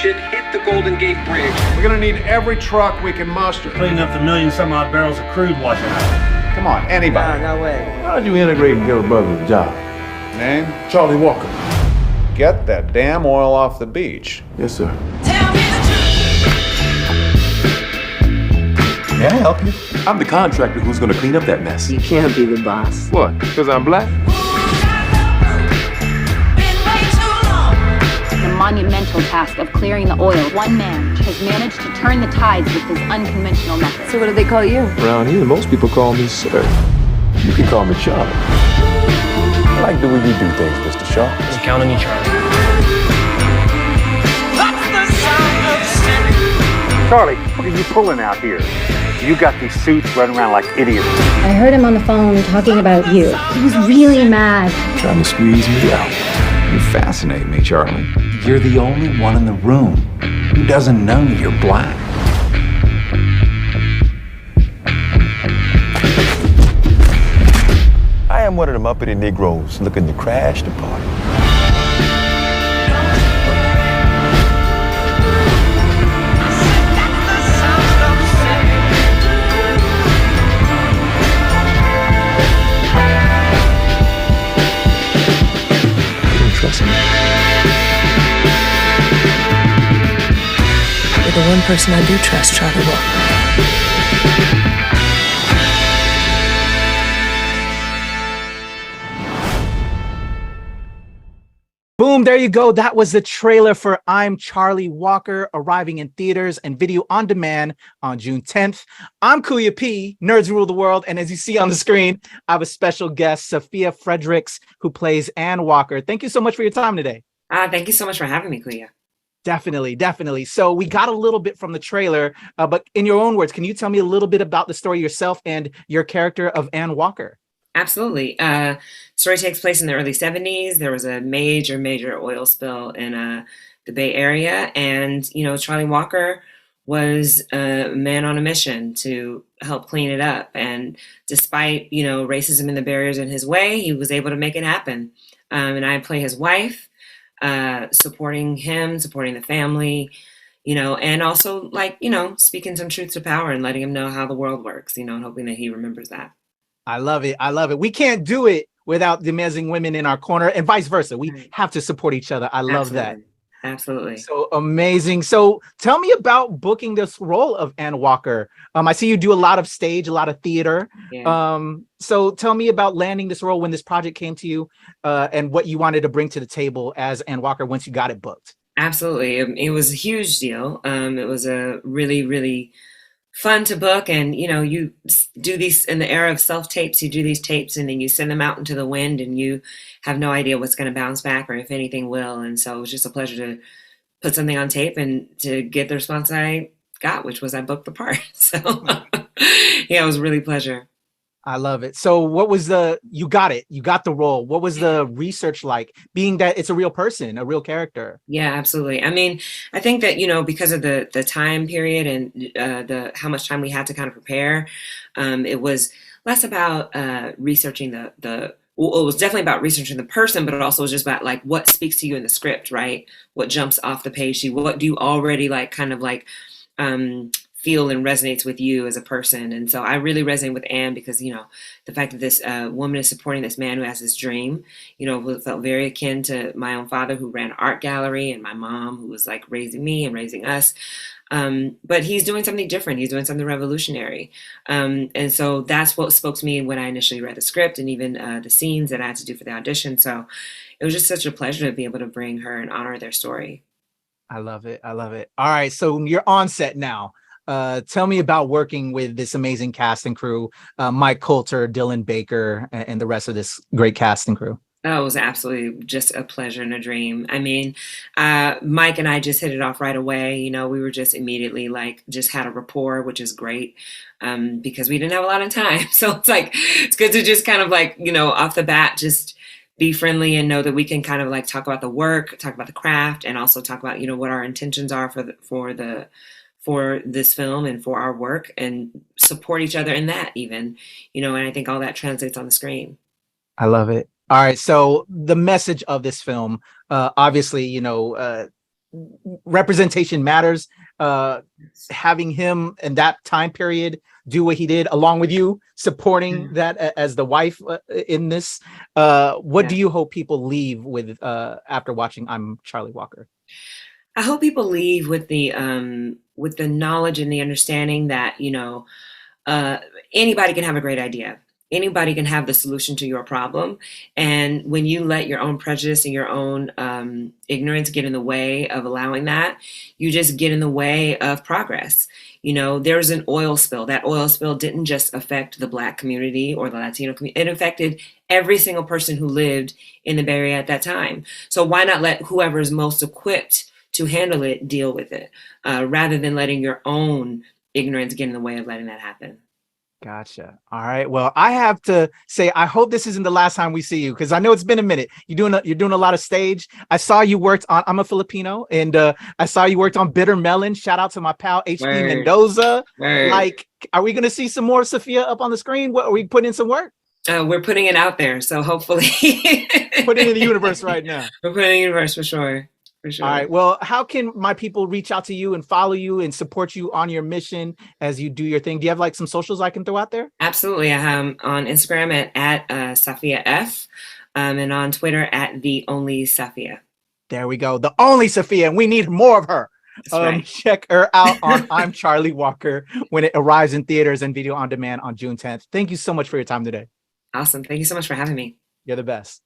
should hit the Golden Gate Bridge. We're gonna need every truck we can muster. Clean up the million-some-odd barrels of crude washing out. Come on, anybody. No way. How did you integrate and get a brother a job? Name? Charlie Walker. Get that damn oil off the beach. Yes, sir. Tell me the truth. May I help you? I'm the contractor who's gonna clean up that mess. You can't be the boss. What? Because I'm black? The monumental task of clearing the oil, one man has managed to turn the tides with his unconventional methods. So what do they call you? Around here, most people call me sir. You can call me Charlie. I like the way you do things, Mr. Shaw. I'm counting you, Charlie. Charlie, what are you pulling out here? You got these suits running around like idiots. I heard him on the phone talking about you. He was really mad. Trying to squeeze me out. You fascinate me, Charlie. You're the only one in the room who doesn't know you're black. I am one of them uppity Negroes looking to crash the party. You don't trust me? You're the one person I do trust, Charlie Walker. Boom, there you go. That was the trailer for I'm Charlie Walker, arriving in theaters and video on demand on June 10th. I'm Kuya P, Nerds Rule the World. And as you see on the screen, I have a special guest, Safiya Fredericks, who plays Ann Walker. Thank you so much for your time today. Thank you so much for having me, Kuya. Definitely, definitely. So we got a little bit from the trailer, but in your own words, can you tell me a little bit about the story yourself and your character of Ann Walker? Absolutely. Story takes place in the early 70s. There was a major oil spill in the Bay Area. And, Charlie Walker was a man on a mission to help clean it up. And despite, racism and the barriers in his way, he was able to make it happen. And I play his wife, supporting him, supporting the family, and also speaking some truth to power and letting him know how the world works, and hoping that he remembers that. I love it. I love it. We can't do it without the amazing women in our corner and vice versa. We have to support each other. I love that. Absolutely. So amazing. So tell me about booking this role of Ann Walker. I see you do a lot of stage, a lot of theater. Yeah. So tell me about landing this role when this project came to you and what you wanted to bring to the table as Ann Walker once you got it booked. Absolutely. It was a huge deal. It was a really fun to book. And, you do these in the era of self-tapes, you do these tapes and then you send them out into the wind and you have no idea what's going to bounce back or if anything will. And so it was just a pleasure to put something on tape and to get the response I got, which was I booked the part. So yeah, it was really a pleasure. I love it. So what was you got the role. What was the research like, being that it's a real person, a real character? Yeah, absolutely. I mean, I think that, because of the time period and how much time we had to kind of prepare, it was less about researching it was definitely about researching the person, but it also was just about like what speaks to you in the script, right? What jumps off the page to you? What do you already feel and resonates with you as a person? And so I really resonate with Anne because, the fact that this woman is supporting this man who has this dream, felt very akin to my own father who ran an art gallery and my mom who was like raising me and raising us. But he's doing something different. He's doing something revolutionary. And so that's what spoke to me when I initially read the script and even the scenes that I had to do for the audition. So it was just such a pleasure to be able to bring her and honor their story. I love it. I love it. All right. So you're on set now. Tell me about working with this amazing cast and crew, Mike Coulter, Dylan Baker, and the rest of this great cast and crew. Oh, it was absolutely just a pleasure and a dream. I mean, Mike and I just hit it off right away. We were just immediately just had a rapport, which is great because we didn't have a lot of time. So it's good to just kind of off the bat, just be friendly and know that we can kind of talk about the work, talk about the craft, and also talk about, what our intentions are for this film and for our work and support each other in that even, and I think all that translates on the screen. I love it. All right. So the message of this film, obviously, representation matters. Having him in that time period do what he did, along with you supporting that as the wife in this. What do you hope people leave with after watching I'm Charlie Walker? I hope people leave with the knowledge and the understanding that, you know, anybody can have a great idea. Anybody can have the solution to your problem. And when you let your own prejudice and your own ignorance get in the way of allowing that, you just get in the way of progress. You know, there's an oil spill. That oil spill didn't just affect the Black community or the Latino community. It affected every single person who lived in the Bay Area at that time. So why not let whoever is most equipped to handle it deal with it, rather than letting your own ignorance get in the way of letting that happen. Gotcha. All right. Well, I have to say, I hope this isn't the last time we see you, because I know it's been a minute. You're doing a lot of stage. I saw you worked on I'm a Filipino, and I saw you worked on Bitter Melon. Shout out to my pal HP Mendoza. Like, are we going to see some more Safiya up on the screen? What, are we putting in some work? We're putting it out there, so hopefully put it in the universe right now. We're putting it in the universe for sure. For sure. All right. Well, how can my people reach out to you and follow you and support you on your mission as you do your thing? Do you have like some socials I can throw out there? Absolutely. I'm on Instagram at Safiya F, and on Twitter at the only Safiya. There we go. The only Safiya, and we need more of her. Right. Check her out on I'm Charlie Walker when it arrives in theaters and video on demand on June 10th. Thank you so much for your time today. Awesome. Thank you so much for having me. You're the best.